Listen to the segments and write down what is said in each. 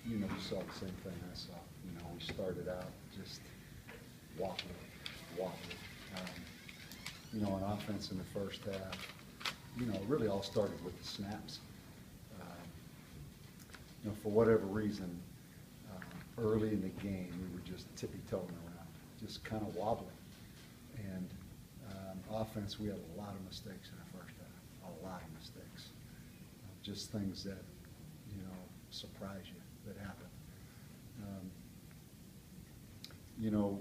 you know, you saw the same thing I saw. You know, we started out just wobbling. You know, on offense in the first half, you know, it really all started with the snaps. You know, for whatever reason, early in the game, we were just tippy-toeing around, just kind of wobbling. And offense, we had a lot of mistakes in the first half, a lot of mistakes. Just things that, you know, surprise you that happen. You know,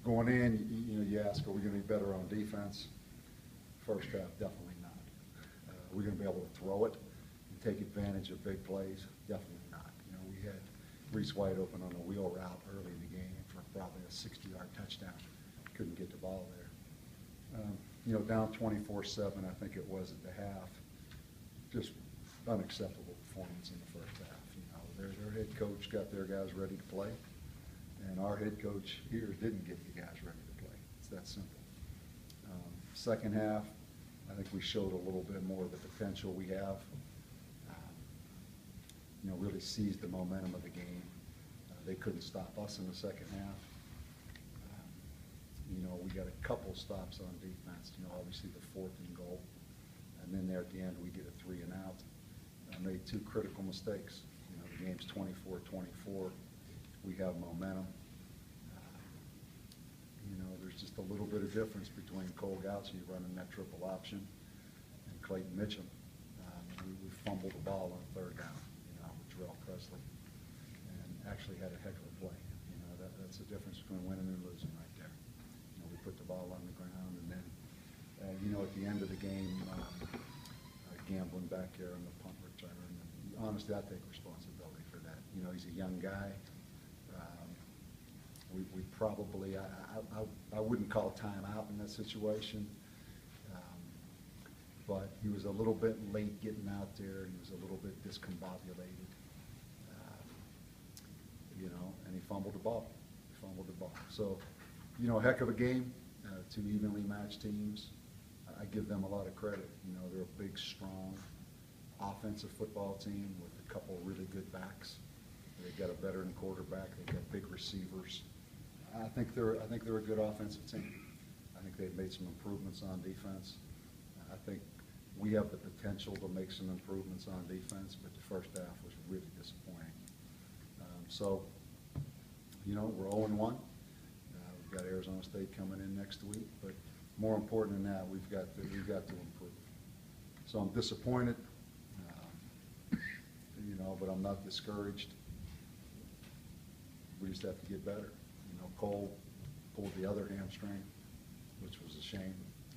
going in, you know, you ask, are we going to be better on defense? First half, definitely not. We're going to be able to throw it and take advantage of big plays? Definitely not. You know, we had Reese White open on a wheel route early in the game for probably a 60-yard touchdown. Couldn't get the ball there. You know, down 24-7, I think it was at the half. Just unacceptable performance in the first half. You know, their head coach got their guys ready to play, and our head coach here didn't get the guys ready to play. It's that simple. Second half, I think we showed a little bit more of the potential we have. You know, really seized the momentum of the game. They couldn't stop us in the second half. You know, we got a couple stops on defense. You know, obviously the 4th and goal, and then there at the end we get a 3 and out. I made 2 critical mistakes. You know, the game's 24-24. We have momentum. You know, there's just a little bit of difference between Cole Gauchi running that triple option and Clayton Mitchum. We fumbled the ball on 3rd down, you know, with Terrell Presley, and actually had a heck of a play. You know, that's the difference between winning and losing right there. You know, we put the ball on the ground, and then, you know, at the end of the game, gambling back there on the punt return. And honestly, I take responsibility for that. You know, he's a young guy. We probably, I wouldn't call timeout in that situation, but he was a little bit late getting out there. He was a little bit discombobulated, you know, and he fumbled the ball. So, you know, heck of a game, 2 evenly matched teams. I give them a lot of credit. You know, they're a big, strong, offensive football team with a couple really good backs. They've got a veteran quarterback. They've got big receivers. I think they're a good offensive team. I think they've made some improvements on defense. I think we have the potential to make some improvements on defense, but the first half was really disappointing. So, you know, we're 0-1. We've got Arizona State coming in next week, but more important than that, we've got to improve. So I'm disappointed, you know, but I'm not discouraged. We just have to get better. You know, Cole pulled the other hamstring, which was a shame.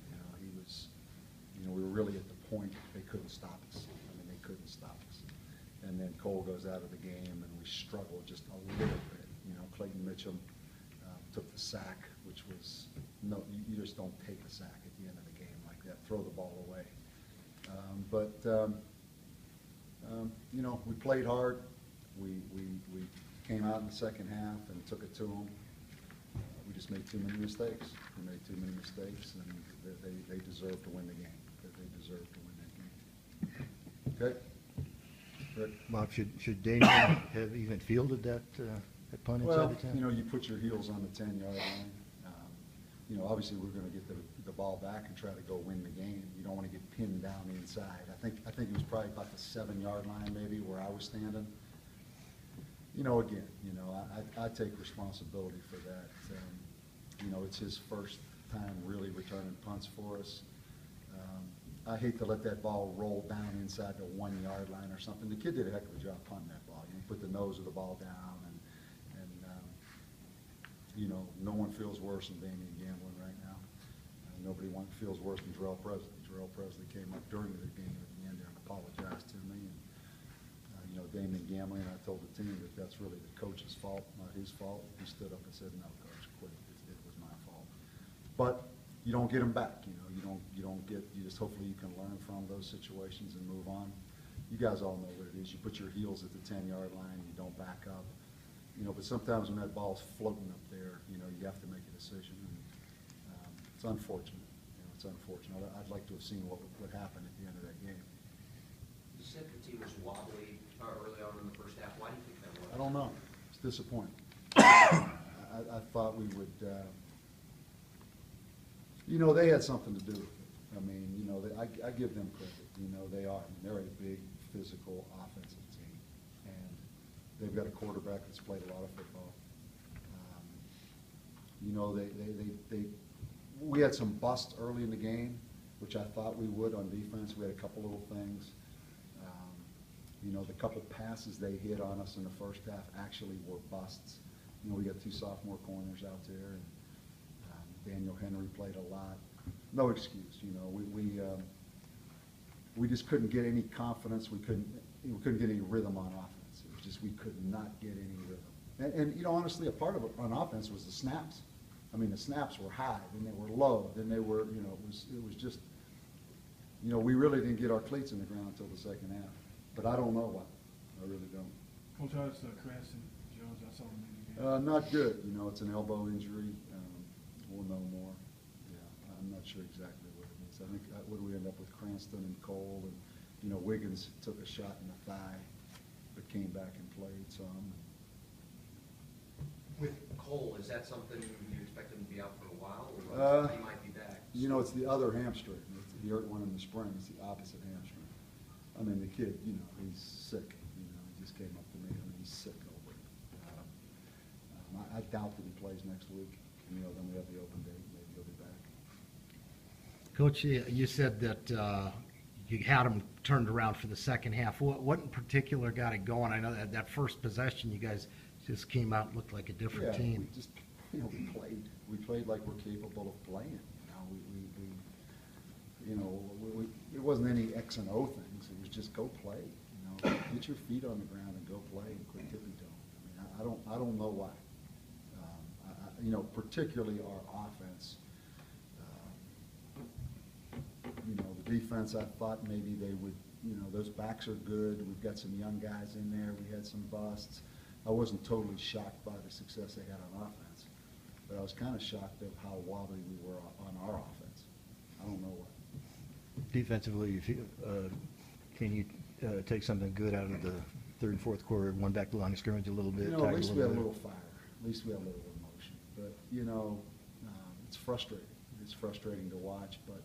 You know, he was, you know, we were really at the point they couldn't stop us. I mean, they couldn't stop us. And then Cole goes out of the game, and we struggled just a little bit. You know, Clayton Mitchum took the sack, which was, no, you just don't take a sack at the end of the game like that. Throw the ball away. You know, we played hard. We came out in the second half and took it to them. We just made too many mistakes. We made too many mistakes, and they deserve to win the game. They deserve to win that game. Okay? Rick? Bob, should Damien have even fielded that punt inside the 10? Well, you know, you put your heels on the 10-yard line. You know, obviously we're going to get the ball back and try to go win the game. You don't want to get pinned down inside. I think it was probably about the 7-yard line maybe where I was standing. You know, again, you know, I take responsibility for that. You know, it's his first time really returning punts for us. I hate to let that ball roll down inside the 1-yard line or something. The kid did a heck of a job punting that ball. You know, he put the nose of the ball down, and you know, no one feels worse than Damien Gamblin right now. Nobody feels worse than Terrell Presley. Terrell Presley came up during the game at the end there and apologized to me. And, you know, Damien Gamblin, I told the team that that's really the coach's fault, not his fault. He stood up and said, "No, coach, quit. It was my fault." But you don't get them back. You know, you just hopefully you can learn from those situations and move on. You guys all know what it is. You put your heels at the 10-yard line. You don't back up. You know, but sometimes when that ball's floating up there, you know, you have to make a decision. And, it's unfortunate. You know, it's unfortunate. I'd like to have seen what happened at the end of that game. You said the team was wobbly early on in the first half. Why do you think that don't know. It's disappointing. I thought we would, they had something to do with it. I mean, I give them credit. They are. I mean, they're a big, physical, offensive team. And they've got a quarterback that's played a lot of football. We had some busts early in the game, which I thought we would on defense. We had a couple little things. The couple passes they hit on us in the first half actually were busts. We got 2 sophomore corners out there, and Daniel Henry played a lot. No excuse, we just couldn't get any confidence. We couldn't get any rhythm on offense. It was just we could not get any rhythm. And honestly, a part of it on offense was the snaps. I mean, the snaps were high, then they were low, then they were, it was just, we really didn't get our cleats in the ground until the second half. But I don't know why. I really don't. Coach, how's Cranston Jones? I saw him in the game. Not good. It's an elbow injury. We'll know more. Yeah, I'm not sure exactly what it is. I think, what do we end up with, Cranston and Cole? And, Wiggins took a shot in the thigh, but came back and played some. With Cole, is that something you expect him to be out for a while, or he might be back? It's the other hamstring. He hurt one in the spring. It's the opposite hamstring. I mean, the kid, he's sick. He just came up to me. I mean, he's sick over it. I doubt that he plays next week. Then we have the open date. Maybe he'll be back. Coach, you said that you had them turned around for the second half. What in particular got it going? I know that first possession, you guys just came out and looked like a different team. We just, we played like we're capable of playing. It wasn't any X and O things. It was just go play. Get your feet on the ground and go play and quit tippy toe. I mean, I don't know why. Particularly our offense. The defense, I thought maybe they would, those backs are good. We've got some young guys in there. We had some busts. I wasn't totally shocked by the success they had on offense, but I was kind of shocked at how wobbly we were on our offense. I don't know why. Defensively, can you take something good out of the third and fourth quarter, one back to the line of scrimmage a little bit? At least we had a little fire. At least we had a little emotion. But, it's frustrating. It's frustrating to watch, but,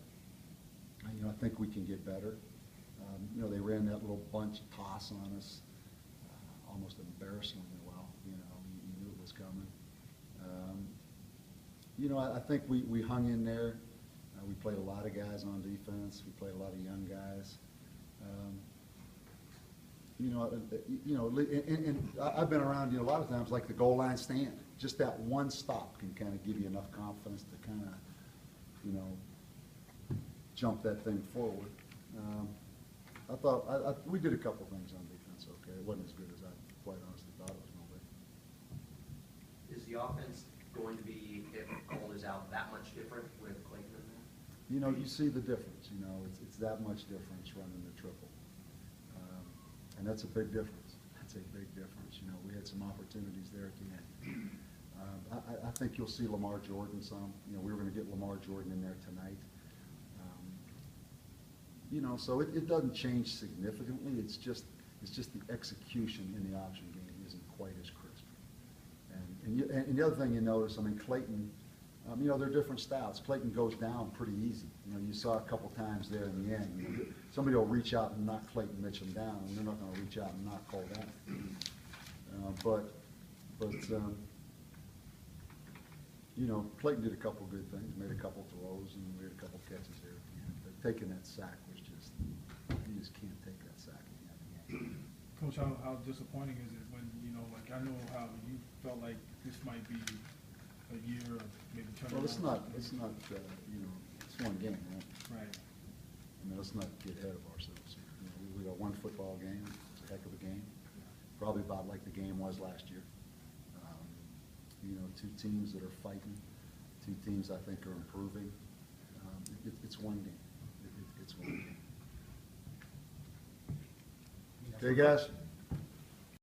I think we can get better. They ran that little bunch toss on us almost embarrassingly well. You knew it was coming. I think we hung in there. We played a lot of guys on defense. We played a lot of young guys. And I've been around a lot of times, like the goal line stand. Just that one stop can kind of give you enough confidence to kind of, jump that thing forward. I thought we did a couple things on defense. Okay, it wasn't as good as I quite honestly thought it was going to be. Is the offense going to be, if Cole is out, that much different with Clayton in there? You see the difference. It's that much difference running the triple, and that's a big difference. That's a big difference. We had some opportunities there at the end. I think you'll see Lamar Jordan some. We were going to get Lamar Jordan in there tonight. So it doesn't change significantly. It's just the execution in the option game isn't quite as crisp. And the other thing you notice, Clayton, they're different styles. Clayton goes down pretty easy. You saw a couple times there in the end. Somebody will reach out and knock Clayton Mitchum down, and they're not going to reach out and knock Cole down. Clayton did a couple good things, made a couple throws, and we had a couple catches there at the end. But taking that sack was just, you just can't take that sack at the end of the game. Coach, how disappointing is it when, I know how you felt like this might be a year of maybe turning around. Well, it's not, it's one game, right? Right. Let's not get ahead of ourselves. We got one football game. It's a heck of a game. Probably about like the game was last year. Two teams that are fighting. Two teams I think are improving. It's one game. It's one game. Okay, guys?